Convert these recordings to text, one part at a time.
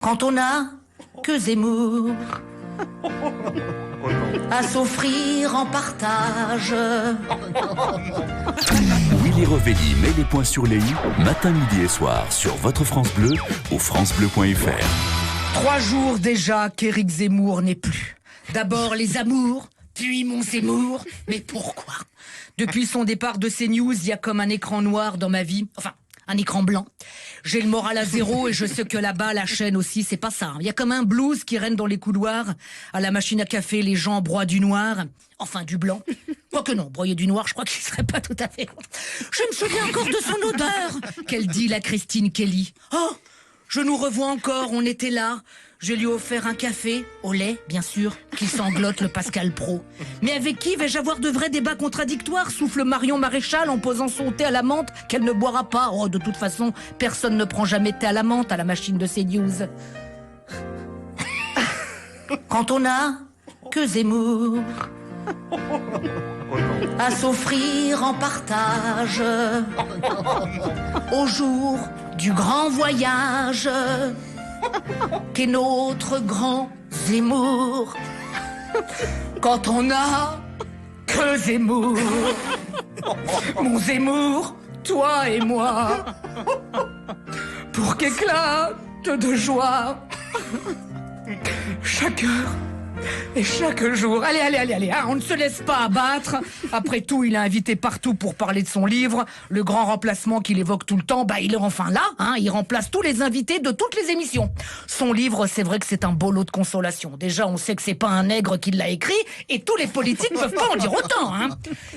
Quand on a que Zemmour à s'offrir en partage. Willy Revelli met les points sur les i, matin, midi et soir, sur votre France Bleu ou francebleu.fr. 3 jours déjà qu'Éric Zemmour n'est plus. D'abord les amours, puis mon Zemmour. Mais pourquoi ? Depuis son départ de CNews, il y a comme un écran noir dans ma vie. Enfin, un écran blanc. J'ai le moral à zéro et je sais que là-bas, la chaîne aussi, c'est pas ça. Il y a comme un blues qui règne dans les couloirs. À la machine à café, les gens broient du noir. Enfin, du blanc. Quoique non, broyer du noir, je crois qu'il serait pas tout à fait. Je me souviens encore de son odeur. Qu'elle dit, la Christine Kelly. Oh, je nous revois encore, on était là. Je lui ai offert un café, au lait, bien sûr, qui sanglote le Pascal Pro. Mais avec qui vais-je avoir de vrais débats contradictoires, souffle Marion Maréchal en posant son thé à la menthe qu'elle ne boira pas. Oh, de toute façon, personne ne prend jamais de thé à la menthe à la machine de CNews. Quand on a que Zemmour à s'offrir en partage au jour du grand voyage qu'est notre grand Zemmour. Quand on a que Zemmour, mon Zemmour, toi et moi, pour qu'éclate de joie chaque heure et chaque jour. Allez, hein, on ne se laisse pas abattre. Après tout, il est invité partout pour parler de son livre. Le grand remplacement qu'il évoque tout le temps, il est enfin là. Hein, il remplace tous les invités de toutes les émissions. Son livre, c'est vrai que c'est un beau lot de consolation. Déjà, on sait que c'est pas un nègre qui l'a écrit et tous les politiques peuvent pas en dire autant. Hein.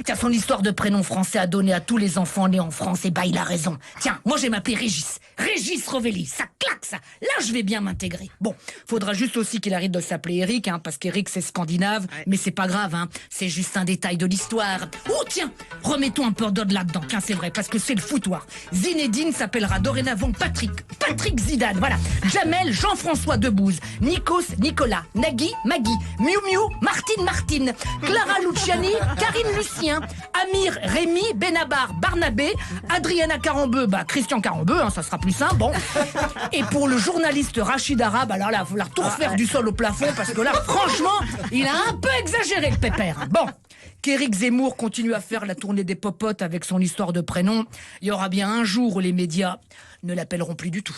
Tiens, son histoire de prénom français à donner à tous les enfants nés en France, et il a raison. Tiens, moi, j'ai m'appelé Régis. Régis Revelli, ça claque ça. Là, je vais bien m'intégrer. Bon, faudra juste aussi qu'il arrête de s'appeler Eric, hein, parce qu'Eric c'est scandinave, mais c'est pas grave, hein. C'est juste un détail de l'histoire. Oh tiens, remettons un peu d'ordre là-dedans, tiens c'est vrai, parce que c'est le foutoir. Zinedine s'appellera dorénavant Patrick Zidane, voilà. Jamel, Jean-François Debbouze, Nikos, Nicolas, Nagui, Maggie, Miu Miu, Martine, Clara Luciani, Karine Lucien, Amir, Rémi, Benabar, Barnabé, Adriana Carambeu, Christian Carambeu, hein, ça sera plus simple, bon. Et pour le journaliste Rachid Arabe, alors là, il va falloir tout refaire du sol au plafond, parce que là, franchement, il a un peu exagéré le pépère. Bon, qu'Éric Zemmour continue à faire la tournée des popotes avec son histoire de prénom, il y aura bien un jour où les médias ne l'appelleront plus du tout.